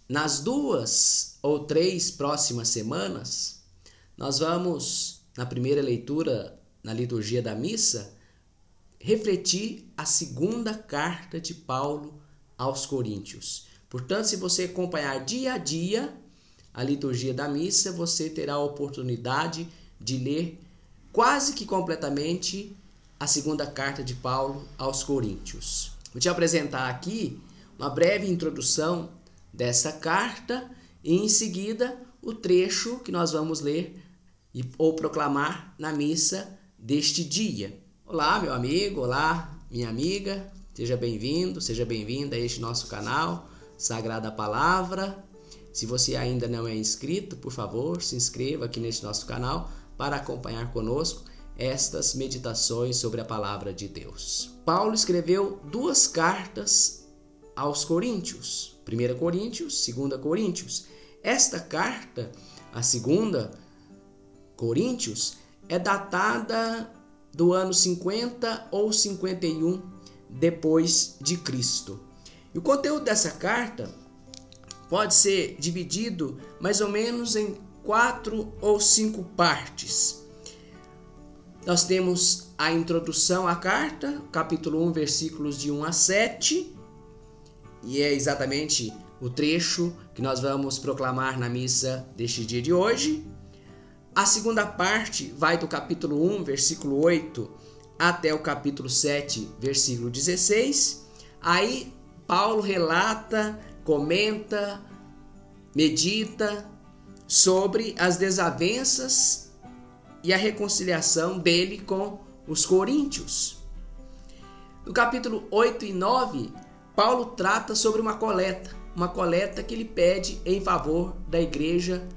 nas 2 ou 3 próximas semanas, nós vamos, na primeira leitura, na liturgia da missa, refletir a segunda carta de Paulo aos Coríntios. Portanto, se você acompanhar dia a dia a liturgia da missa, você terá a oportunidade de ler quase que completamente a segunda carta de Paulo aos Coríntios. Vou te apresentar aqui uma breve introdução dessa carta e, em seguida, o trecho que nós vamos ler ou proclamar na missa deste dia. Olá, meu amigo, olá, minha amiga, seja bem-vindo, seja bem-vinda a este nosso canal, Sagrada Palavra. Se você ainda não é inscrito, por favor, se inscreva aqui neste nosso canal para acompanhar conosco estas meditações sobre a Palavra de Deus. Paulo escreveu 2 cartas aos Coríntios, 1 Coríntios, 2 Coríntios. Esta carta, a 2 Coríntios, é datada do ano 50 ou 51 depois de Cristo. E o conteúdo dessa carta pode ser dividido mais ou menos em 4 ou 5 partes. Nós temos a introdução à carta, capítulo 1, versículos de 1 a 7, e é exatamente o trecho que nós vamos proclamar na missa deste dia de hoje. A segunda parte vai do capítulo 1, versículo 8, até o capítulo 7, versículo 16. Aí Paulo relata, comenta, medita sobre as desavenças e a reconciliação dele com os coríntios. No capítulo 8 e 9, Paulo trata sobre uma coleta que ele pede em favor da igreja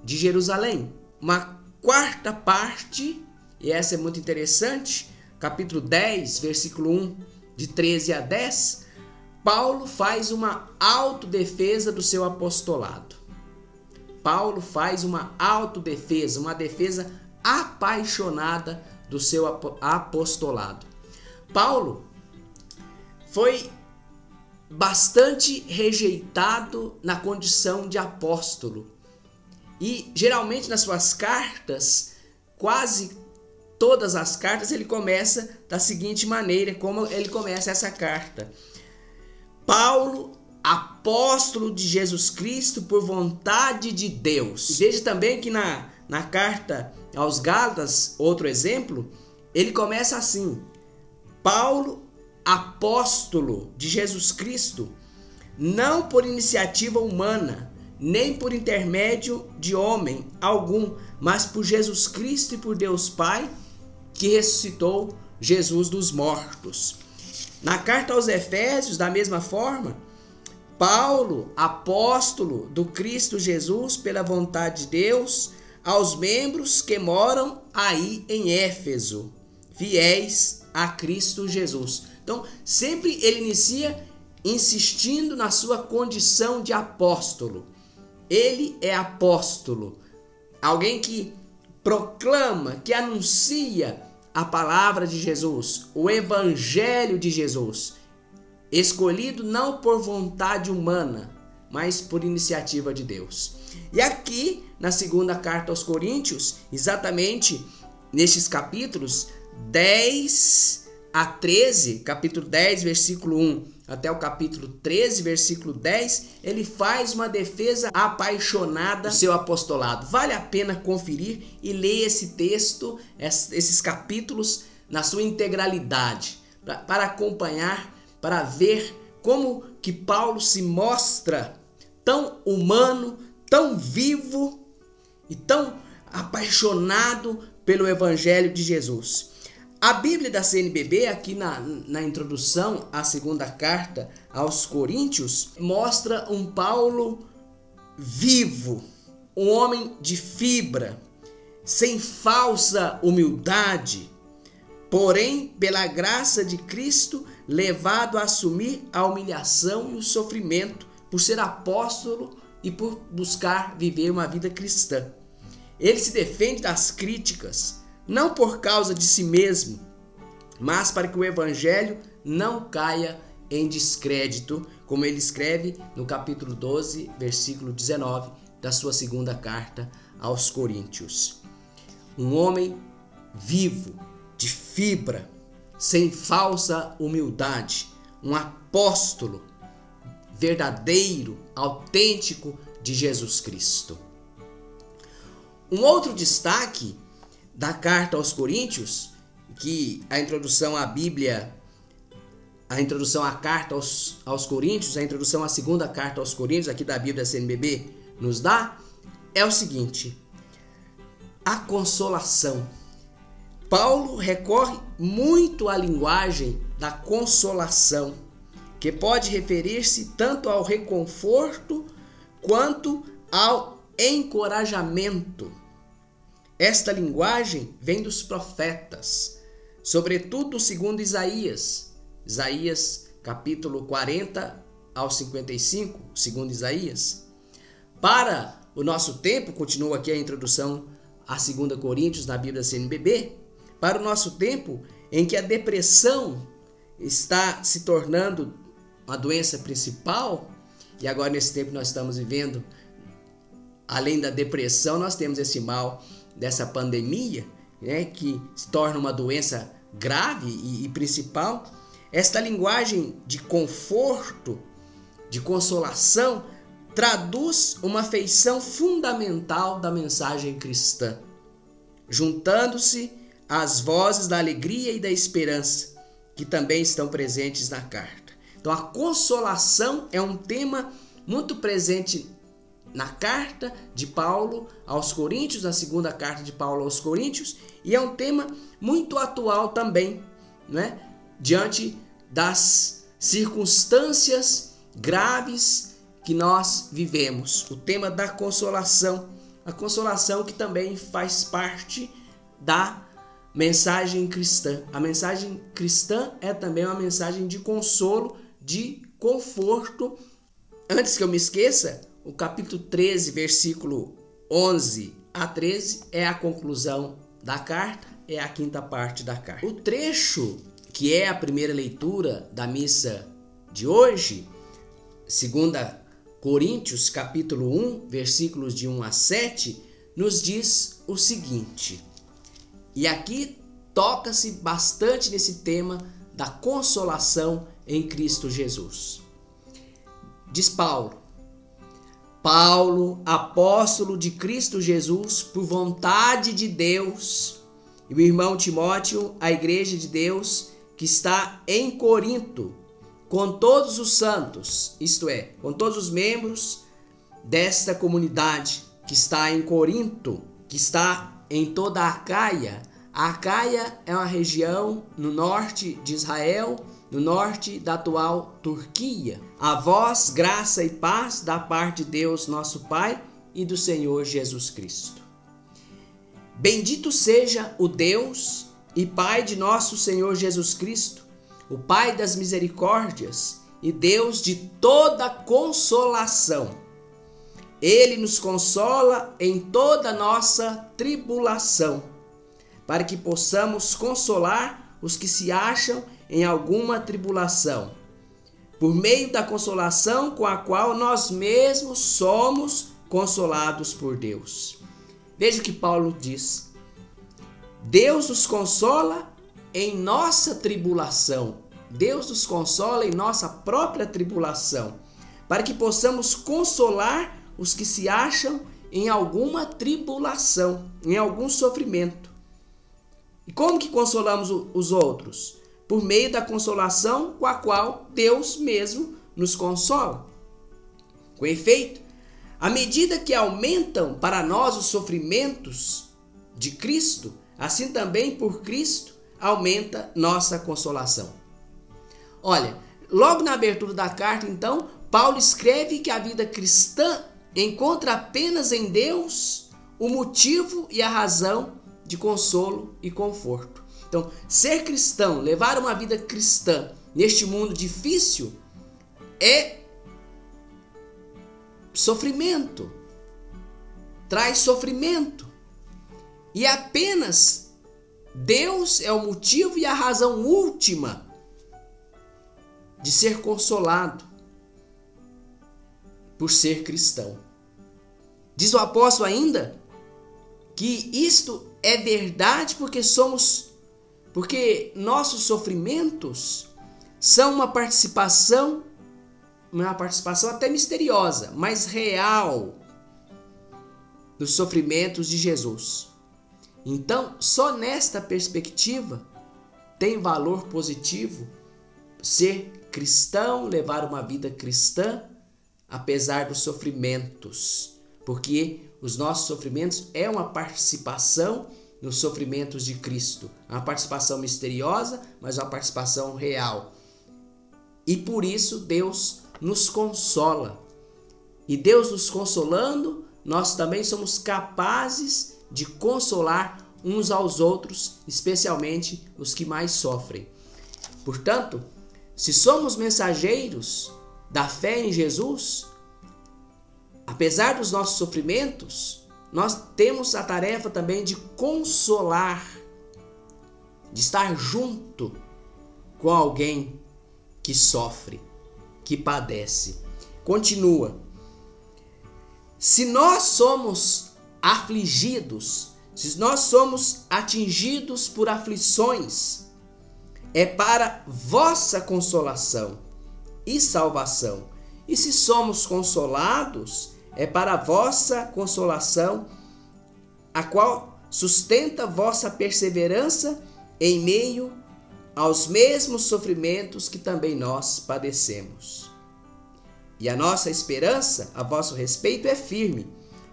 de Jerusalém. Uma quarta parte, e essa é muito interessante, capítulo 10, versículo 1, de 13 a 10, Paulo faz uma autodefesa do seu apostolado. Paulo faz uma autodefesa, uma defesa apaixonada do seu apostolado. Paulo foi bastante rejeitado na condição de apóstolo. E geralmente nas suas cartas, quase todas as cartas, ele começa da seguinte maneira, como ele começa essa carta. Paulo, apóstolo de Jesus Cristo por vontade de Deus. Veja também que na carta aos Gálatas, outro exemplo, ele começa assim: Paulo, apóstolo de Jesus Cristo, não por iniciativa humana, nem por intermédio de homem algum, mas por Jesus Cristo e por Deus Pai, que ressuscitou Jesus dos mortos. Na carta aos Efésios, da mesma forma, Paulo, apóstolo do Cristo Jesus pela vontade de Deus, aos membros que moram aí em Éfeso, fiéis a Cristo Jesus. Então, sempre ele inicia insistindo na sua condição de apóstolo. Ele é apóstolo, alguém que proclama, que anuncia a palavra de Jesus, o evangelho de Jesus, escolhido não por vontade humana, mas por iniciativa de Deus. E aqui, na segunda carta aos Coríntios, exatamente nestes capítulos 10 a 13, capítulo 10, versículo 1, até o capítulo 13, versículo 10, ele faz uma defesa apaixonada do seu apostolado. Vale a pena conferir e ler esse texto, esses capítulos na sua integralidade, para acompanhar, para ver como que Paulo se mostra tão humano, tão vivo e tão apaixonado pelo Evangelho de Jesus. A Bíblia da CNBB, aqui na introdução à segunda carta aos Coríntios, mostra um Paulo vivo, um homem de fibra, sem falsa humildade, porém, pela graça de Cristo, levado a assumir a humilhação e o sofrimento por ser apóstolo e por buscar viver uma vida cristã. Ele se defende das críticas, não por causa de si mesmo, mas para que o evangelho não caia em descrédito, como ele escreve no capítulo 12, versículo 19 da sua segunda carta aos Coríntios. Um homem vivo, de fibra, sem falsa humildade, um apóstolo verdadeiro, autêntico de Jesus Cristo. Um outro destaque da carta aos Coríntios, que a introdução à Bíblia, a introdução à carta aos Coríntios, a introdução à segunda carta aos Coríntios, aqui da Bíblia CNBB, nos dá, é o seguinte: a consolação. Paulo recorre muito à linguagem da consolação, que pode referir-se tanto ao reconforto quanto ao encorajamento. Esta linguagem vem dos profetas, sobretudo segundo Isaías. Isaías capítulo 40 ao 55, segundo Isaías. Para o nosso tempo, continua aqui a introdução a 2 Coríntios na Bíblia CNBB, para o nosso tempo em que a depressão está se tornando uma doença principal, e agora nesse tempo nós estamos vivendo, além da depressão, nós temos esse mal dessa pandemia, né, que se torna uma doença grave e principal. Esta linguagem de conforto, de consolação, traduz uma feição fundamental da mensagem cristã, juntando-se às vozes da alegria e da esperança, que também estão presentes na carta. Então, a consolação é um tema muito presente na carta de Paulo aos Coríntios, na segunda carta de Paulo aos Coríntios, e é um tema muito atual também, né? Diante das circunstâncias graves que nós vivemos. O tema da consolação, a consolação que também faz parte da mensagem cristã. A mensagem cristã é também uma mensagem de consolo, de conforto. Antes que eu me esqueça, o capítulo 13, versículo 11 a 13 é a conclusão da carta, é a quinta parte da carta. O trecho que é a primeira leitura da missa de hoje, 2 Coríntios, capítulo 1, versículos de 1 a 7, nos diz o seguinte. E aqui toca-se bastante nesse tema da consolação em Cristo Jesus. Diz Paulo, apóstolo de Cristo Jesus, por vontade de Deus, e o irmão Timóteo, a igreja de Deus, que está em Corinto, com todos os santos, isto é, com todos os membros desta comunidade que está em Corinto, que está em toda a Acaia. A Acaia é uma região no norte de Israel, no norte da atual Turquia. A vós, graça e paz da parte de Deus, nosso Pai, e do Senhor Jesus Cristo. Bendito seja o Deus e Pai de nosso Senhor Jesus Cristo, o Pai das misericórdias e Deus de toda consolação. Ele nos consola em toda nossa tribulação, para que possamos consolar os que se acham em alguma tribulação, por meio da consolação com a qual nós mesmos somos consolados por Deus. Veja o que Paulo diz. Deus nos consola em nossa tribulação. Deus nos consola em nossa própria tribulação, para que possamos consolar os que se acham em alguma tribulação, em algum sofrimento. E como que consolamos os outros? Por meio da consolação com a qual Deus mesmo nos consola. Com efeito, à medida que aumentam para nós os sofrimentos de Cristo, assim também por Cristo aumenta nossa consolação. Olha, logo na abertura da carta, então, Paulo escreve que a vida cristã encontra apenas em Deus o motivo e a razão de consolo e conforto. Então, ser cristão, levar uma vida cristã neste mundo difícil é sofrimento, traz sofrimento. E apenas Deus é o motivo e a razão última de ser consolado por ser cristão. Diz o apóstolo ainda que isto é verdade porque nossos sofrimentos são uma participação até misteriosa, mas real dos sofrimentos de Jesus. Então, só nesta perspectiva tem valor positivo ser cristão, levar uma vida cristã, apesar dos sofrimentos, porque os nossos sofrimentos é uma participação nos sofrimentos de Cristo, uma participação misteriosa, mas uma participação real. E por isso Deus nos consola. E Deus nos consolando, nós também somos capazes de consolar uns aos outros, especialmente os que mais sofrem. Portanto, se somos mensageiros da fé em Jesus, apesar dos nossos sofrimentos, nós temos a tarefa também de consolar, de estar junto com alguém que sofre, que padece. Continua. Se nós somos afligidos, se nós somos atingidos por aflições, é para vossa consolação e salvação. E se somos consolados, é para a vossa consolação, a qual sustenta vossa perseverança em meio aos mesmos sofrimentos que também nós padecemos. E a nossa esperança a vosso respeito é firme,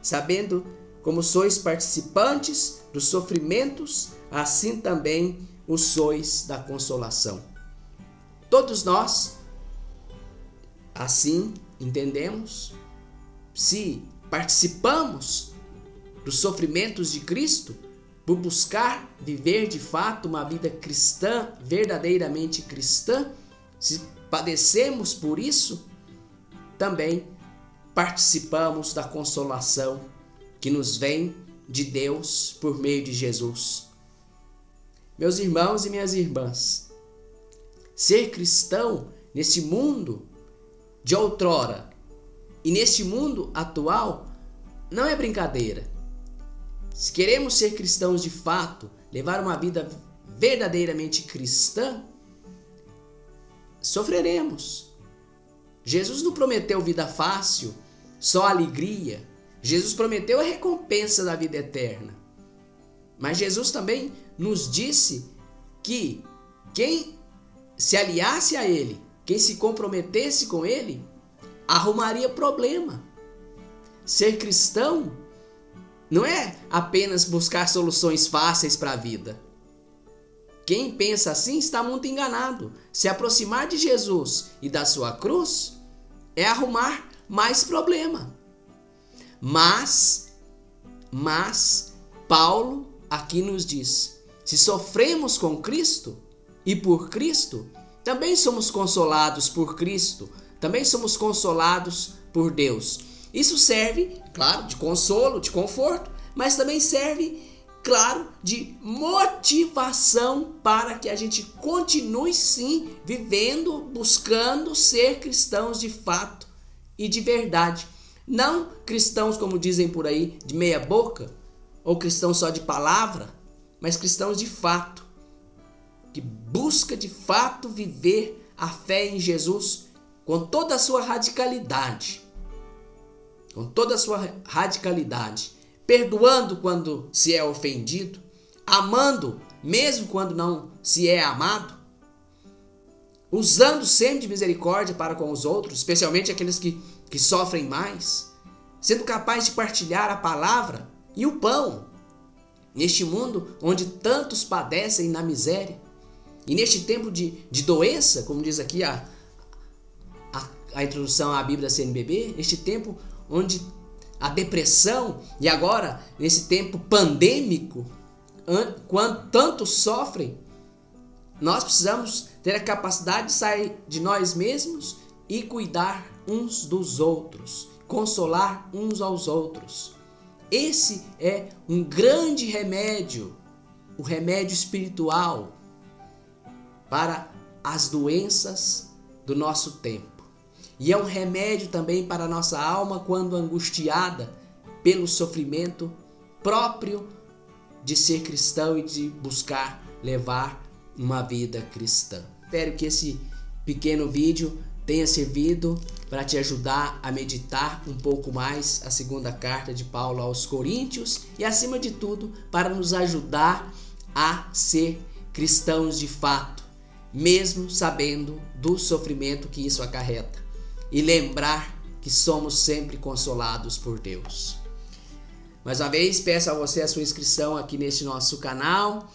sabendo como sois participantes dos sofrimentos, assim também o sois da consolação. Todos nós, assim entendemos, se participamos dos sofrimentos de Cristo, por buscar viver de fato uma vida cristã, verdadeiramente cristã, se padecemos por isso, também participamos da consolação que nos vem de Deus por meio de Jesus. Meus irmãos e minhas irmãs, ser cristão neste mundo de outrora e neste mundo atual não é brincadeira. Se queremos ser cristãos de fato, levar uma vida verdadeiramente cristã, sofreremos. Jesus não prometeu vida fácil, só alegria. Jesus prometeu a recompensa da vida eterna. Mas Jesus também nos disse que quem se aliasse a Ele, quem se comprometesse com Ele, arrumaria problema. Ser cristão não é apenas buscar soluções fáceis para a vida. Quem pensa assim está muito enganado. Se aproximar de Jesus e da sua cruz é arrumar mais problema. Mas Paulo aqui nos diz: se sofremos com Cristo e por Cristo, também somos consolados por Cristo, também somos consolados por Deus. Isso serve, claro, de consolo, de conforto, mas também serve, claro, de motivação para que a gente continue sim vivendo, buscando ser cristãos de fato e de verdade. Não cristãos, como dizem por aí, de meia boca, ou cristãos só de palavra, mas cristãos de fato, que busca de fato viver a fé em Jesus com toda a sua radicalidade. Com toda a sua radicalidade. Perdoando quando se é ofendido, amando mesmo quando não se é amado, usando sempre de misericórdia para com os outros, especialmente aqueles que sofrem mais, sendo capaz de partilhar a palavra e o pão, neste mundo onde tantos padecem na miséria, e neste tempo de doença, como diz aqui a introdução à Bíblia CNBB, neste tempo onde a depressão, e agora nesse tempo pandêmico, quando tantos sofrem, nós precisamos ter a capacidade de sair de nós mesmos e cuidar uns dos outros, consolar uns aos outros. Esse é um grande remédio, o remédio espiritual para as doenças do nosso tempo. E é um remédio também para a nossa alma quando angustiada pelo sofrimento próprio de ser cristão e de buscar levar uma vida cristã. Espero que esse pequeno vídeo tenha servido para te ajudar a meditar um pouco mais a segunda carta de Paulo aos Coríntios e, acima de tudo, para nos ajudar a ser cristãos de fato, mesmo sabendo do sofrimento que isso acarreta, e lembrar que somos sempre consolados por Deus. Mais uma vez, peço a você a sua inscrição aqui neste nosso canal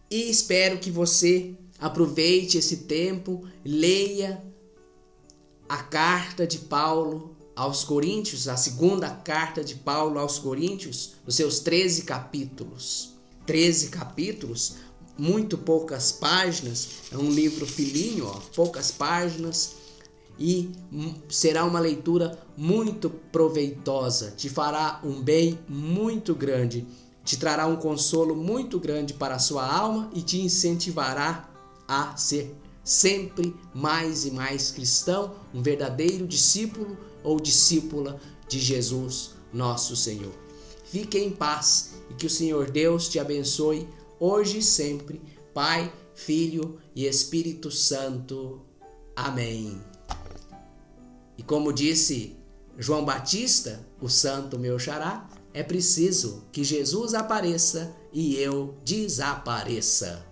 e espero que você aproveite esse tempo, leia a carta de Paulo aos Coríntios, a segunda carta de Paulo aos Coríntios, os seus 13 capítulos. 13 capítulos, muito poucas páginas, é um livro fininho, poucas páginas, e será uma leitura muito proveitosa, te fará um bem muito grande, te trará um consolo muito grande para a sua alma e te incentivará a ser sempre mais e mais cristão, um verdadeiro discípulo ou discípula de Jesus, nosso Senhor. Fique em paz e que o Senhor Deus te abençoe hoje e sempre, Pai, Filho e Espírito Santo. Amém. E como disse João Batista, o santo meu xará, é preciso que Jesus apareça e eu desapareça.